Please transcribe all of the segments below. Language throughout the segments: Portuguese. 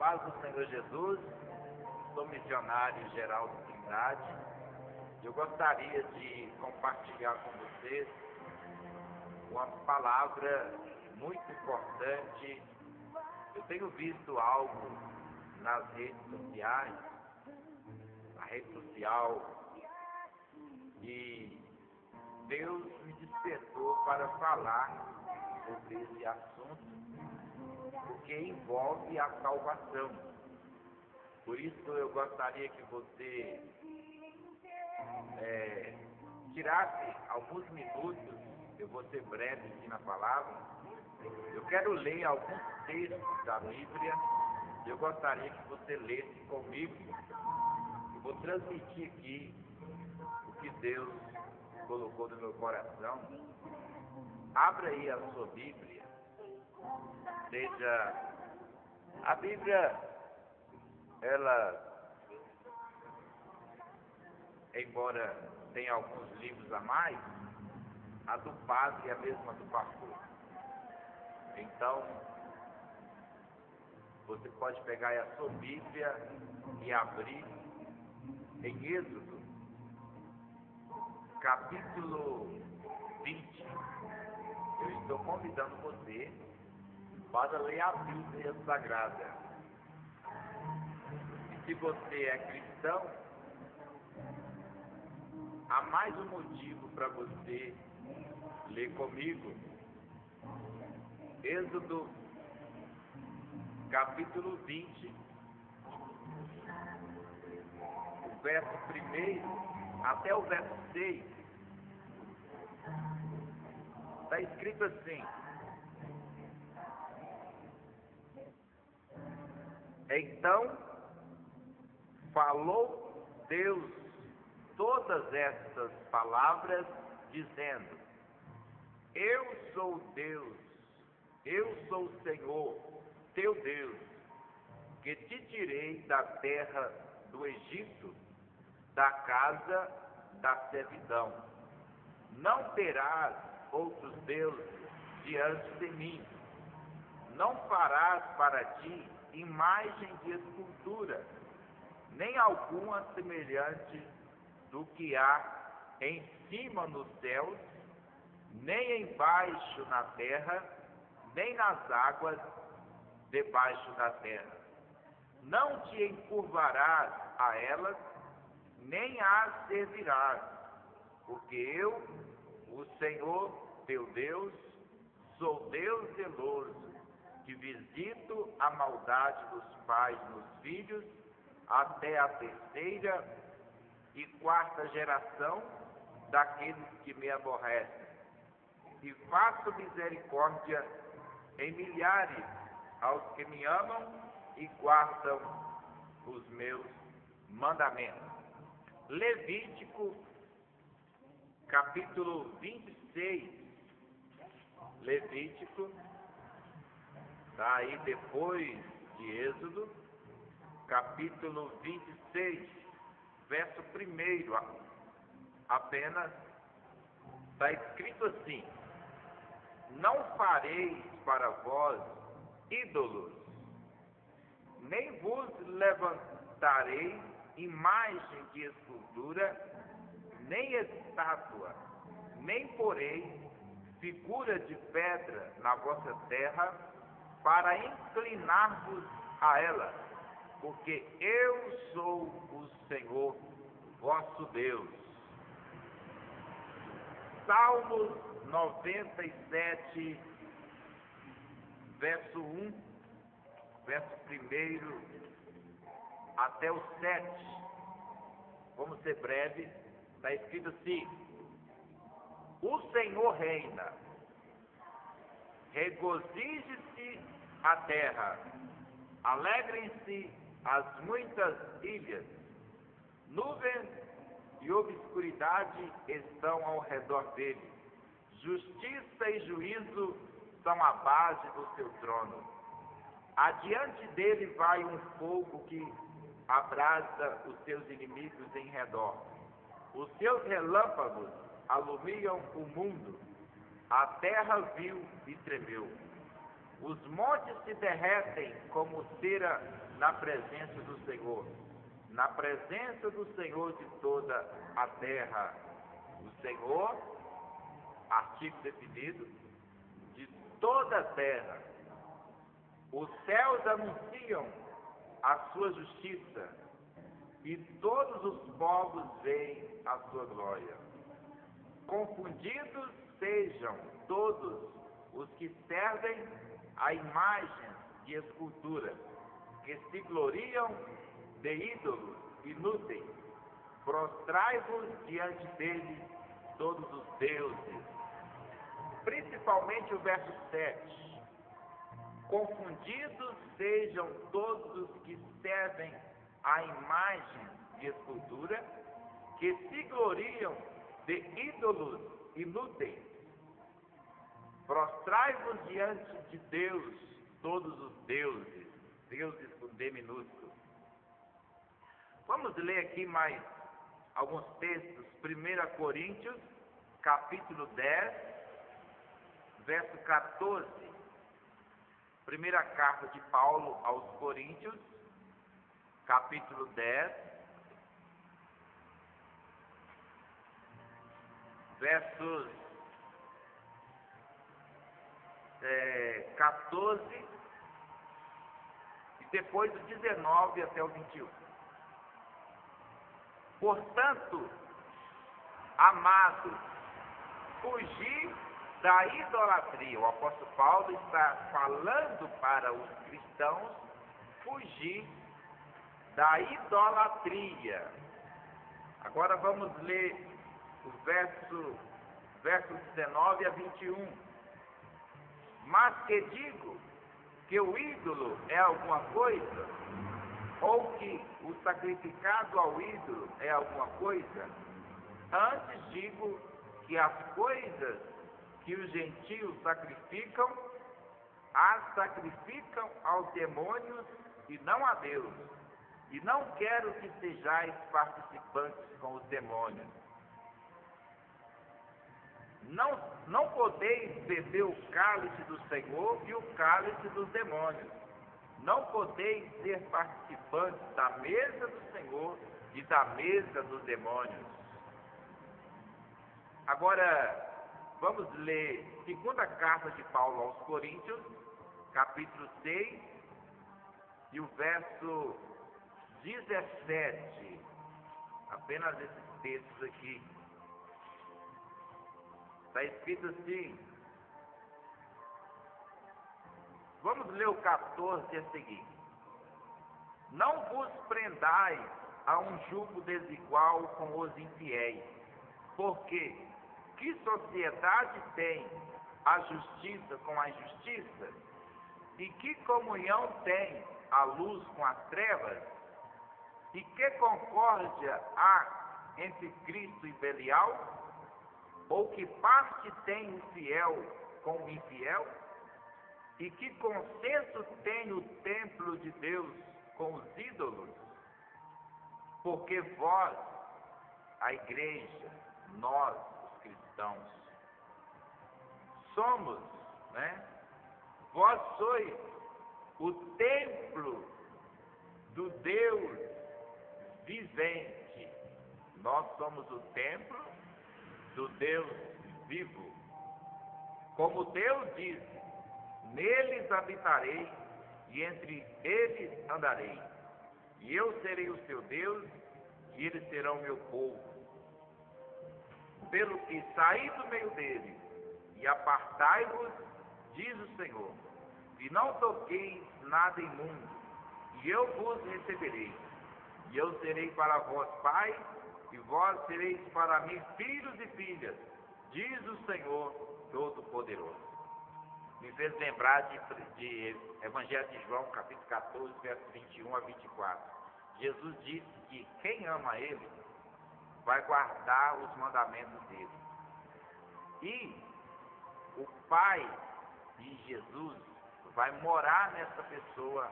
paz do Senhor Jesus, sou missionário geral de Trindade. Eu gostaria de compartilhar com vocês uma palavra muito importante. Eu tenho visto algo nas redes sociais, na rede social, e Deus me despertou para falar sobre esse assunto, porque envolve a salvação. Por isso eu gostaria que você tirasse alguns minutos. Eu vou ser breve aqui na palavra. Eu quero ler alguns textos da Bíblia. Eu gostaria que você lesse comigo. Eu vou transmitir aqui o que Deus colocou no meu coração. Abra aí a sua Bíblia. Seja a Bíblia, ela, embora tenha alguns livros a mais, a do padre é a mesma do pastor. Então, você pode pegar aí a sua Bíblia e abrir em Êxodo, capítulo 20. Eu estou convidando você para ler a Bíblia Sagrada. E se você é cristão, há mais um motivo para você ler comigo. Êxodo, capítulo 20, o verso 1 até o verso 6. Está escrito assim: então falou Deus todas estas palavras, dizendo: eu sou Deus, eu sou o Senhor, teu Deus, que te tirei da terra do Egito, da casa da servidão. Não terás outros deuses diante de mim. Não farás para ti imagem de escultura, nem alguma semelhante do que há em cima nos céus, nem embaixo na terra, nem nas águas debaixo da terra. Não te encurvarás a elas, nem as servirás, porque eu, o Senhor teu Deus, sou Deus zeloso, que visito a maldade dos pais nos filhos, até a terceira e quarta geração daqueles que me aborrecem, e faço misericórdia em milhares aos que me amam e guardam os meus mandamentos. Levítico, capítulo 26. Levítico, está aí depois de Êxodo, capítulo 26, verso 1, apenas, está escrito assim: não fareis para vós ídolos, nem vos levantareis imagem de escultura, nem estátua, nem porei figura de pedra na vossa terra, para inclinar-vos a ela, porque eu sou o Senhor vosso Deus. Salmos 97, verso 1, verso 1 até o 7. Vamos ser breve. Está escrito assim: o Senhor reina, regozije-se a terra, alegrem-se as muitas ilhas, nuvens e obscuridade estão ao redor dele, justiça e juízo são a base do seu trono. Adiante dele vai um fogo que abrasa os seus inimigos em redor. Os seus relâmpagos alumiam o mundo. A terra viu e tremeu. Os montes se derretem como cera na presença do Senhor. Na presença do Senhor de toda a terra. O Senhor, artigo definido, de toda a terra. Os céus anunciam a sua justiça e todos os povos veem a sua glória. Confundidos sejam todos os que servem a imagem de escultura, que se gloriam de ídolos inúteis. Prostrai-vos diante deles todos os deuses. Principalmente o verso 7. Confundidos sejam todos os que servem a imagem de escultura, que se gloriam de ídolos inúteis. Prostrai-vos diante de Deus, todos os deuses, deuses com D minúsculo. Vamos ler aqui mais alguns textos. 1 Coríntios, capítulo 10, verso 14. Primeira carta de Paulo aos Coríntios, capítulo 10, versos 14 e depois do 19 até o 21. Portanto, amados, fugi da idolatria. O apóstolo Paulo está falando para os cristãos fugir da idolatria. Agora vamos ler o verso 19 a 21. Mas que digo que o ídolo é alguma coisa, ou que o sacrificado ao ídolo é alguma coisa? Antes digo que as coisas que os gentios sacrificam, as sacrificam aos demônios e não a Deus. E não quero que sejais participantes com os demônios. Não podeis beber o cálice do Senhor e o cálice dos demônios. Não podeis ser participantes da mesa do Senhor e da mesa dos demônios. Agora, vamos ler segunda carta de Paulo aos Coríntios, capítulo 6, e o verso 17. Apenas esses textos aqui. Está escrito assim. Vamos ler o 14 a seguir. Não vos prendais a um jugo desigual com os infiéis, porque que sociedade tem a justiça com a injustiça? E que comunhão tem a luz com as trevas? E que concórdia há entre Cristo e Belial? Ou que parte tem o fiel com o infiel? E que consenso tem o templo de Deus com os ídolos? Porque vós, a igreja, nós, os cristãos, somos, Vós sois o templo do Deus vivente. Nós somos o templo do Deus vivo. Como Deus disse, neles habitarei e entre eles andarei. E eu serei o seu Deus e eles serão meu povo. Pelo que saí do meio deles e apartai-vos, diz o Senhor, e não toqueis nada imundo, e eu vos receberei. E eu serei para vós pai, e vós sereis para mim filhos e filhas, diz o Senhor Todo-Poderoso. Me fez lembrar de Evangelho de João, capítulo 14, verso 21 a 24. Jesus disse que quem ama Ele vai guardar os mandamentos dele. E o Pai de Jesus vai morar nessa pessoa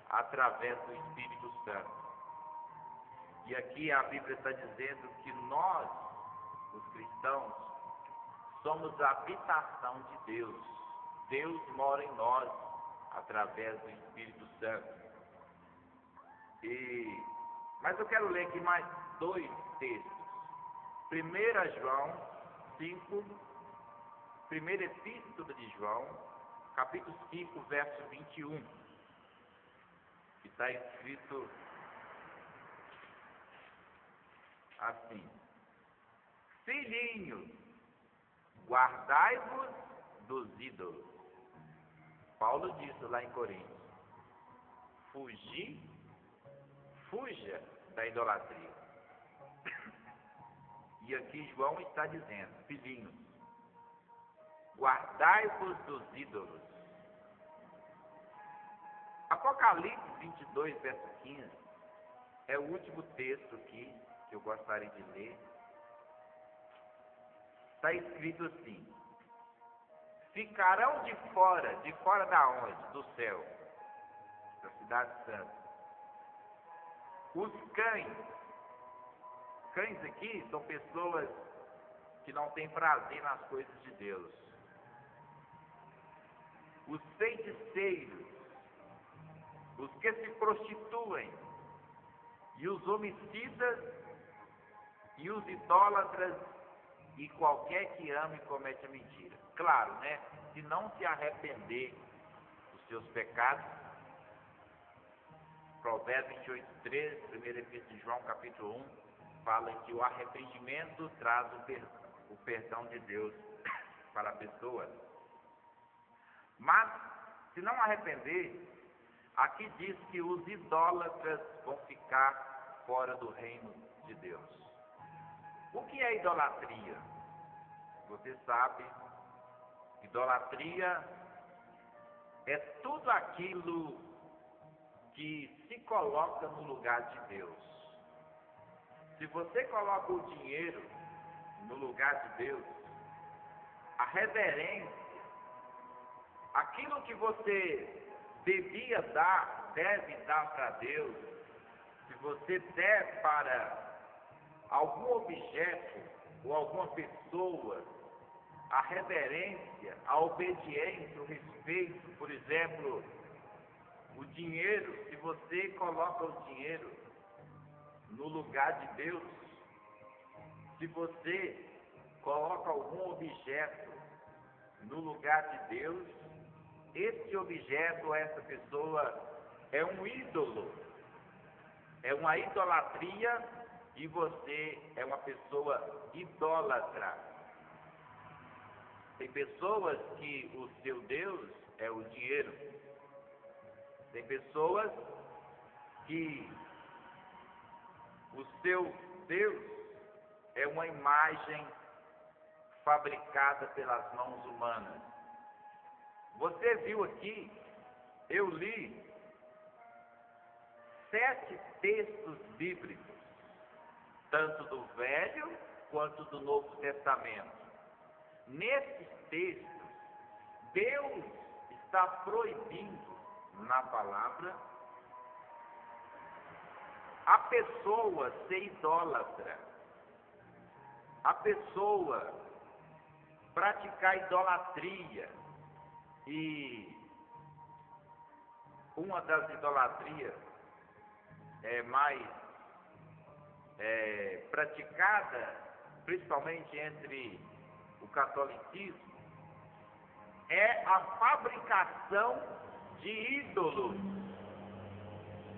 através do Espírito Santo. E aqui a Bíblia está dizendo que nós, os cristãos, somos a habitação de Deus. Deus mora em nós através do Espírito Santo. Mas eu quero ler aqui mais dois textos. 1 João 5, primeira epístola de João, capítulo 5, verso 21, que está escrito assim: Filhinhos, guardai-vos dos ídolos. Paulo disse lá em Coríntios: fuja da idolatria. E aqui João está dizendo: filhinhos, guardai-vos dos ídolos. Apocalipse 22, verso 15, é o último texto aqui que eu gostaria de ler. Está escrito assim: ficarão de fora da onde? Do céu, da cidade santa, os cães. Cães aqui são pessoas que não têm prazer nas coisas de Deus. Os feiticeiros, os que se prostituem, e os homicidas, e os idólatras, e qualquer que ame e comete a mentira. Claro, né? Se não se arrepender dos seus pecados. Provérbios 28:13, primeira epístola de João, capítulo 1, fala que o arrependimento traz o perdão de Deus para a pessoa. Mas, se não arrepender, aqui diz que os idólatras vão ficar fora do reino de Deus. O que é idolatria? Você sabe, idolatria é tudo aquilo que se coloca no lugar de Deus. Se você coloca o dinheiro no lugar de Deus, a reverência, aquilo que você devia dar, deve dar para Deus, se você der para algum objeto ou alguma pessoa, a reverência, a obediência, o respeito, por exemplo, o dinheiro, se você coloca o dinheiro no lugar de Deus, se você coloca algum objeto no lugar de Deus, esse objeto, essa pessoa é um ídolo, é uma idolatria, e você é uma pessoa idólatra. Tem pessoas que o seu Deus é o dinheiro. Tem pessoas que o seu Deus é uma imagem fabricada pelas mãos humanas. Você viu aqui, eu li 7 textos bíblicos, tanto do Velho quanto do Novo Testamento. Nesses textos, Deus está proibindo na palavra a pessoa ser idólatra, a pessoa praticar idolatria. E uma das idolatrias mais praticada, principalmente entre o catolicismo, é a fabricação de ídolos.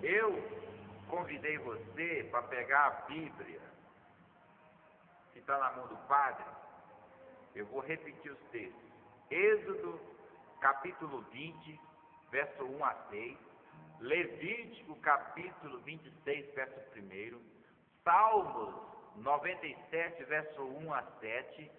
Eu convidei você para pegar a Bíblia, que está na mão do Padre. Eu vou repetir os textos. Êxodo, capítulo 20, verso 1 a 6. Levítico, capítulo 26, verso 1. Salmos 97, verso 1 a 7.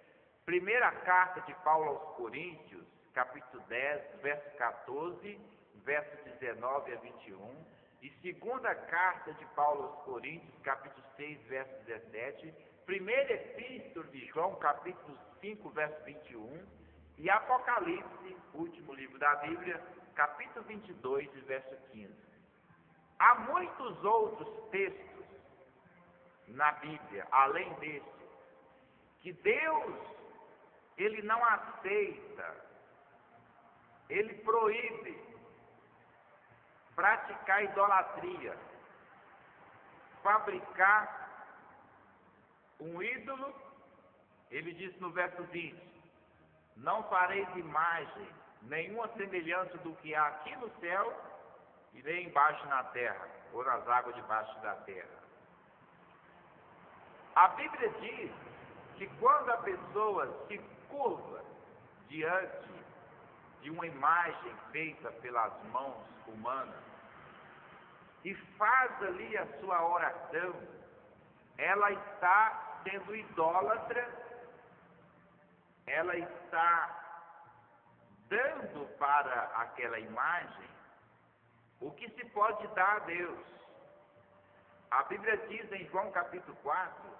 Primeira carta de Paulo aos Coríntios, capítulo 10, verso 14, verso 19 a 21. E segunda carta de Paulo aos Coríntios, capítulo 6, verso 17. Primeira epístola de João, capítulo 5, verso 21. E Apocalipse, último livro da Bíblia, capítulo 22, verso 15. Há muitos outros textos na Bíblia, além desse, que Deus, Ele não aceita ele proíbe praticar idolatria, fabricar um ídolo. Ele diz no verso 20: não fareis imagem nenhuma semelhança do que há aqui no céu e nem embaixo na terra, ou nas águas debaixo da terra. A Bíblia diz que quando a pessoa se curva diante de uma imagem feita pelas mãos humanas e faz ali a sua oração, ela está sendo idólatra, ela está dando para aquela imagem o que se pode dar a Deus. A Bíblia diz em João capítulo 4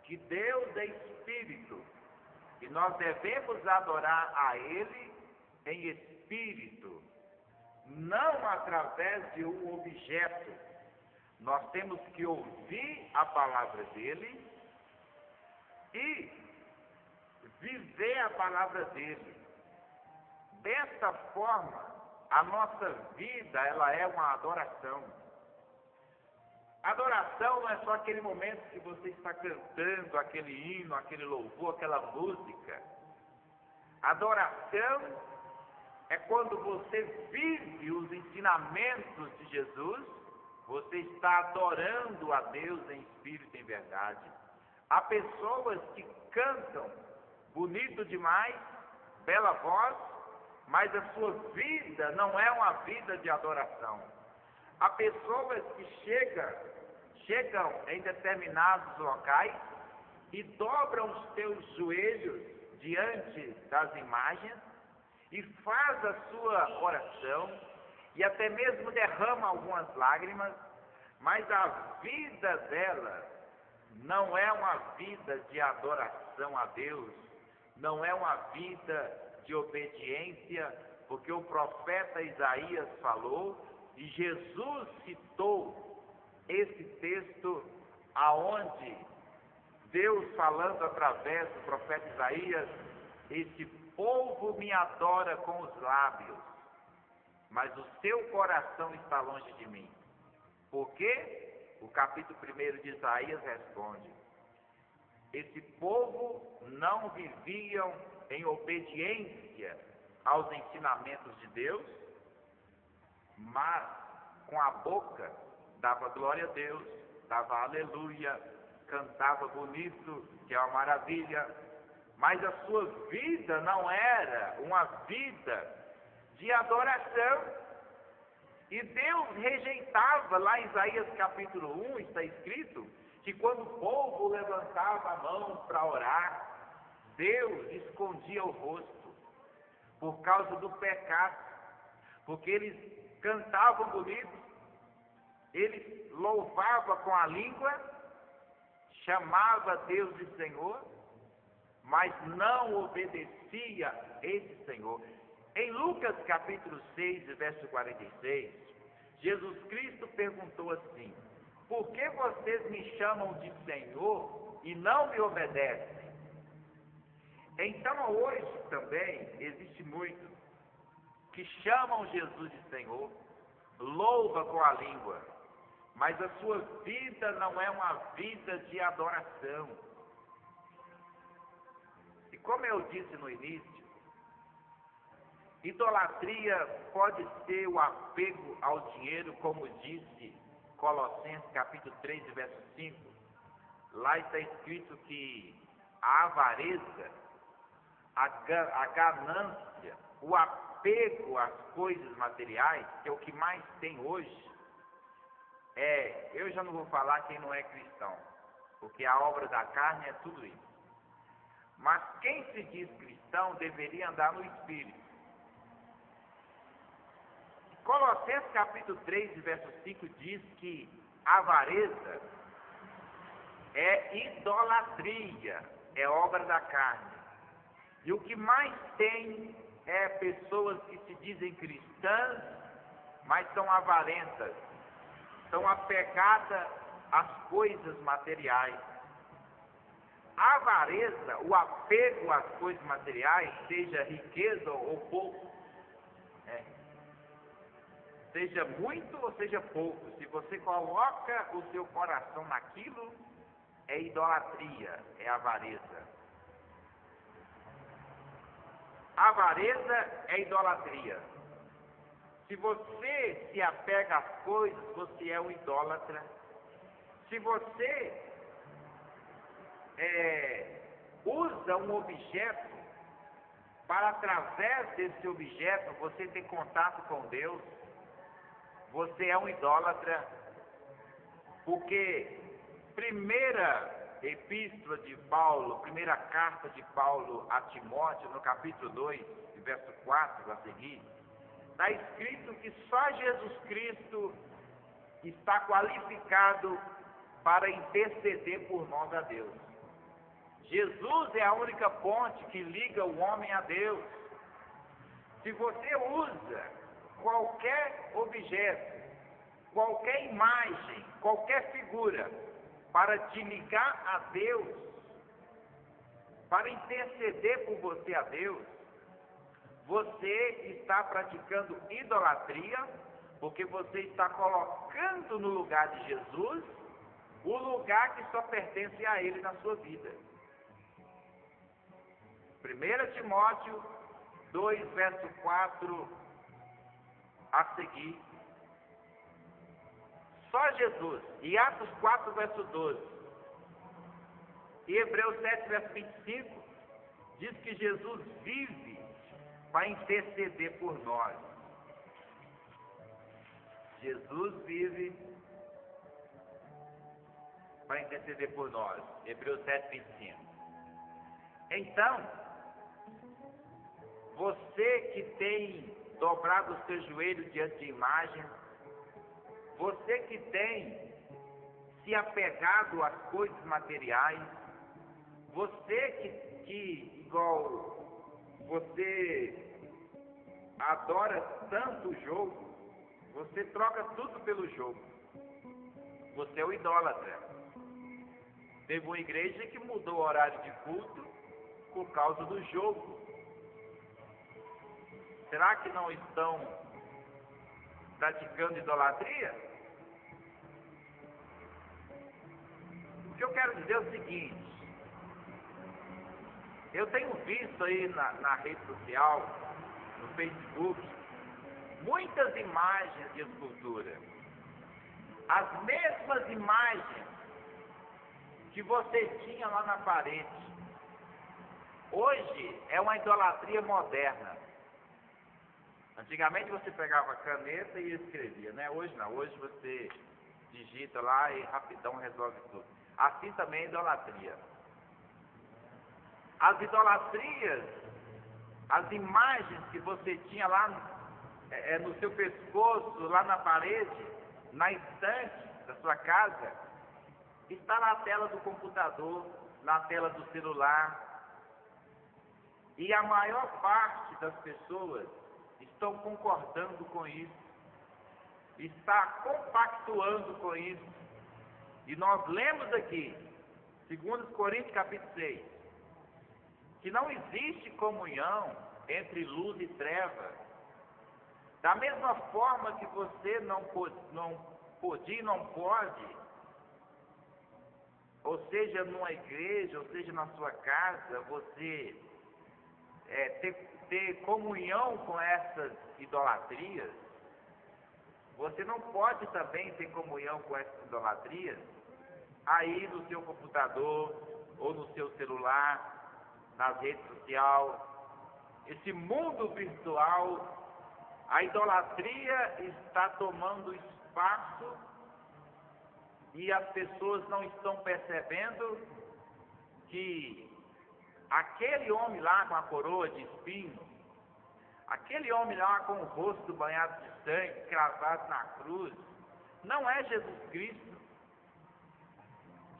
que Deus é Espírito e nós devemos adorar a Ele em espírito, não através de um objeto. Nós temos que ouvir a palavra dEle e viver a palavra dEle. Desta forma, a nossa vida, ela é uma adoração. Adoração não é só aquele momento que você está cantando aquele hino, aquele louvor, aquela música. Adoração é quando você vive os ensinamentos de Jesus, você está adorando a Deus em espírito e em verdade. Há pessoas que cantam bonito demais, bela voz, mas a sua vida não é uma vida de adoração. Há pessoas que chegam em determinados locais e dobram os seus joelhos diante das imagens e faz a sua oração e até mesmo derrama algumas lágrimas, mas a vida dela não é uma vida de adoração a Deus, não é uma vida de obediência, porque o profeta Isaías falou e Jesus citou esse texto aonde Deus falando através do profeta Isaías: esse povo me adora com os lábios, mas o seu coração está longe de mim. Por quê? O capítulo 1 de Isaías responde: esse povo não viviam em obediência aos ensinamentos de Deus, mas com a boca dava glória a Deus, dava aleluia, cantava bonito, que é uma maravilha, mas a sua vida não era uma vida de adoração. E Deus rejeitava, lá em Isaías capítulo 1 está escrito, que quando o povo levantava a mão para orar, Deus escondia o rosto, por causa do pecado, porque eles cantavam bonito, eles louvavam com a língua, chamava Deus de Senhor, mas não obedecia esse Senhor. Em Lucas capítulo 6, verso 46, Jesus Cristo perguntou assim: por que vocês me chamam de Senhor e não me obedecem? Então hoje também existe muito que chamam Jesus de Senhor, louva com a língua, mas a sua vida não é uma vida de adoração. E como eu disse no início, idolatria pode ser o apego ao dinheiro, como disse Colossenses capítulo 3, verso 5. Lá está escrito que a avareza, a ganância, o apego às coisas materiais, que é o que mais tem hoje, eu já não vou falar quem não é cristão, porque a obra da carne é tudo isso. Mas quem se diz cristão deveria andar no Espírito. Colossenses capítulo 3, verso 5 diz que a avareza é idolatria, é obra da carne. E o que mais tem é pessoas que se dizem cristãs, mas são avarentas, são apegadas às coisas materiais. A avareza, o apego às coisas materiais, seja riqueza ou pouco, É. Seja muito ou seja pouco, se você coloca o seu coração naquilo, é idolatria, é avareza. Avareza é idolatria. Se você se apega às coisas, você é um idólatra. Se você usa um objeto para, através desse objeto, você ter contato com Deus, você é um idólatra. Porque primeira epístola de Paulo, primeira carta de Paulo a Timóteo, no capítulo 2, verso 4 a seguir, está escrito que só Jesus Cristo está qualificado para interceder por nós a Deus. Jesus é a única ponte que liga o homem a Deus. Se você usa qualquer objeto, qualquer imagem, qualquer figura para te ligar a Deus, para interceder por você a Deus, você está praticando idolatria, porque você está colocando no lugar de Jesus o lugar que só pertence a Ele na sua vida. 1 Timóteo 2, verso 4 a seguir. Só Jesus. E Atos 4, verso 12. E Hebreus 7, verso 25, diz que Jesus vive para interceder por nós. Jesus vive para interceder por nós. Hebreus 7, 25. Então, você que tem dobrado o seu joelho diante de imagens, você que tem se apegado às coisas materiais, você que igual você adora tanto o jogo, você troca tudo pelo jogo. Você é o idólatra. Teve uma igreja que mudou o horário de culto por causa do jogo. Será que não estão praticando idolatria? O que eu quero dizer é o seguinte: eu tenho visto aí na rede social, no Facebook, muitas imagens de escultura. As mesmas imagens que você tinha lá na parede. Hoje é uma idolatria moderna. Antigamente você pegava a caneta e escrevia, né? Hoje não, hoje você digita lá e rapidão resolve tudo. Assim também é idolatria. As idolatrias, as imagens que você tinha lá no seu pescoço, lá na parede, na estante da sua casa, está na tela do computador, na tela do celular. E a maior parte das pessoas estão concordando com isso, está compactuando com isso. E nós lemos aqui, 2 Coríntios capítulo 6, que não existe comunhão entre luz e treva. Da mesma forma que você não podia e não pode, ou seja, numa igreja, ou seja, na sua casa, você ter comunhão com essas idolatrias, você não pode também ter comunhão com essas idolatrias aí no seu computador ou no seu celular, nas redes sociais. Esse mundo virtual, a idolatria está tomando espaço e as pessoas não estão percebendo que aquele homem lá com a coroa de espinho, aquele homem lá com o rosto banhado de sangue, cravado na cruz, não é Jesus Cristo.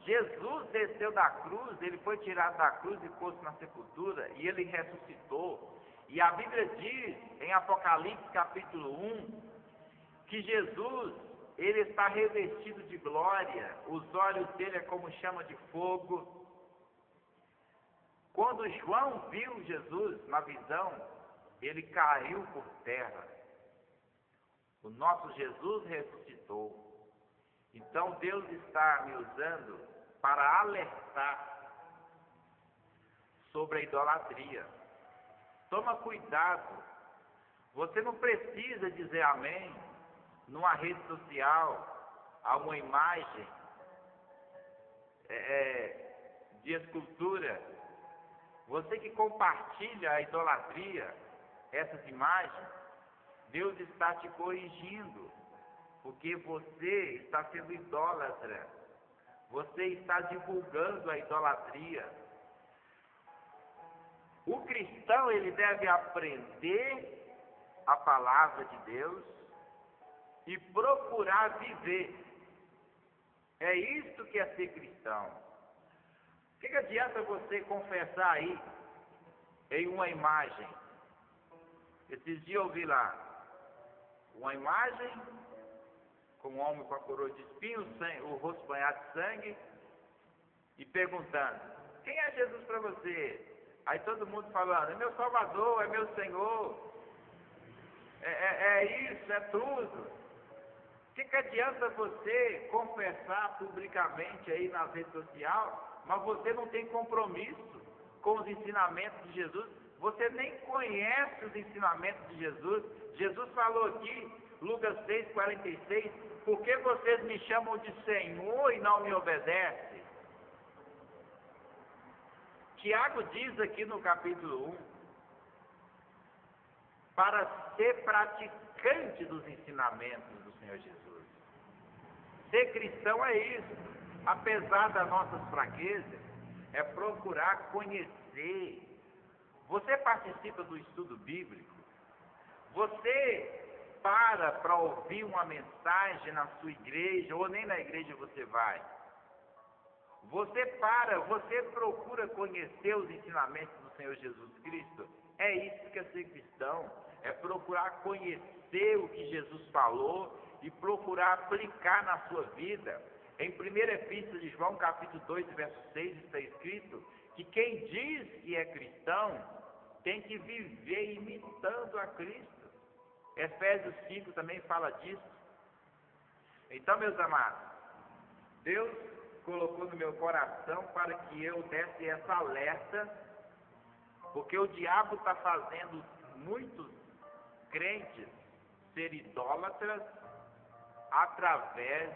Jesus desceu da cruz, ele foi tirado da cruz e posto na sepultura, e ele ressuscitou. E a Bíblia diz, em Apocalipse capítulo 1, que Jesus, ele está revestido de glória, os olhos dele é como chama de fogo. Quando João viu Jesus na visão, ele caiu por terra. O nosso Jesus ressuscitou. Então Deus está me usando para alertar sobre a idolatria. Toma cuidado. Você não precisa dizer amém numa rede social, a uma imagem de escultura. Você que compartilha a idolatria, essas imagens, Deus está te corrigindo, porque você está sendo idólatra. Você está divulgando a idolatria. O cristão, ele deve aprender a palavra de Deus e procurar viver. É isso que é ser cristão. O que adianta você confessar aí em uma imagem? Esses dias eu vi lá uma imagem com um homem com a coroa de espinhos, o rosto banhado de sangue, e perguntando: quem é Jesus para você? Aí todo mundo falando: é meu Salvador, é meu Senhor, é isso, é tudo. O que adianta você confessar publicamente aí nas redes sociais, mas você não tem compromisso com os ensinamentos de Jesus? Você nem conhece os ensinamentos de Jesus. Jesus falou aqui, Lucas 6,46, por que vocês me chamam de Senhor e não me obedecem? Tiago diz aqui no capítulo 1, para ser praticante dos ensinamentos do Senhor Jesus. Ser cristão é isso. Apesar das nossas fraquezas, é procurar conhecer. Você participa do estudo bíblico? Você para ouvir uma mensagem na sua igreja, ou nem na igreja você vai? Você procura conhecer os ensinamentos do Senhor Jesus Cristo? É isso que é ser cristão. É procurar conhecer o que Jesus falou e procurar aplicar na sua vida. Em 1ª Epístola de João, capítulo 2, verso 6, está escrito que quem diz que é cristão tem que viver imitando a Cristo. Efésios 5 também fala disso. Então, meus amados, Deus colocou no meu coração para que eu desse essa alerta, porque o diabo está fazendo muitos crentes ser idólatras através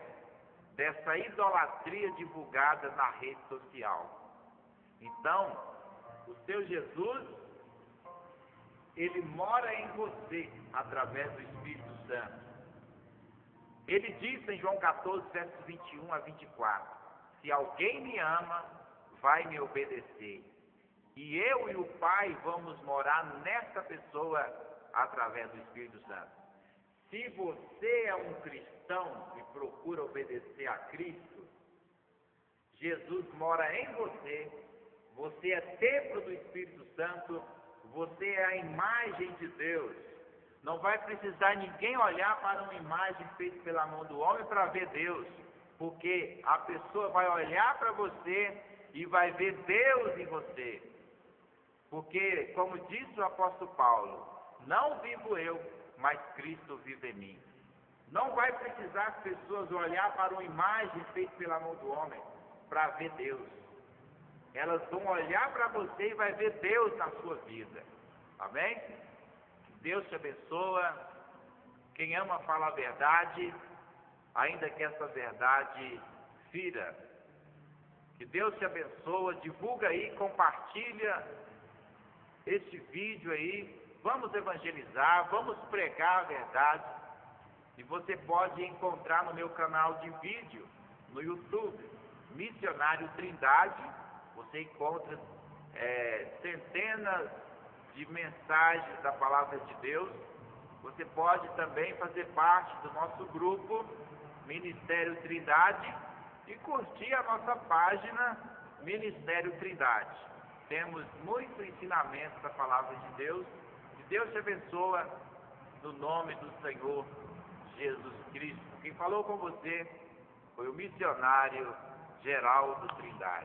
dessa idolatria divulgada na rede social. Então, o seu Jesus, ele mora em você através do Espírito Santo. Ele disse em João 14, versos 21 a 24, se alguém me ama, vai me obedecer. E eu e o Pai vamos morar nessa pessoa através do Espírito Santo. Se você é um cristão e procura obedecer a Cristo, Jesus mora em você, você é templo do Espírito Santo, você é a imagem de Deus. Não vai precisar ninguém olhar para uma imagem feita pela mão do homem para ver Deus, porque a pessoa vai olhar para você e vai ver Deus em você. Porque, como disse o apóstolo Paulo, não vivo eu, mas Cristo vive em mim. Não vai precisar as pessoas olhar para uma imagem feita pela mão do homem para ver Deus. Elas vão olhar para você e vai ver Deus na sua vida. Amém? Deus te abençoa. Quem ama fala a verdade, ainda que essa verdade fira. Que Deus te abençoa. Divulga aí, compartilha este vídeo aí. Vamos evangelizar, vamos pregar a verdade. E você pode encontrar no meu canal de vídeo, no YouTube, Missionário Trindade. Você encontra centenas de mensagens da Palavra de Deus. Você pode também fazer parte do nosso grupo, Ministério Trindade, e curtir a nossa página, Ministério Trindade. Temos muito ensinamento da Palavra de Deus. Que Deus te abençoa, no nome do Senhor Jesus Cristo. Quem falou com você foi o missionário Geraldo Trindade.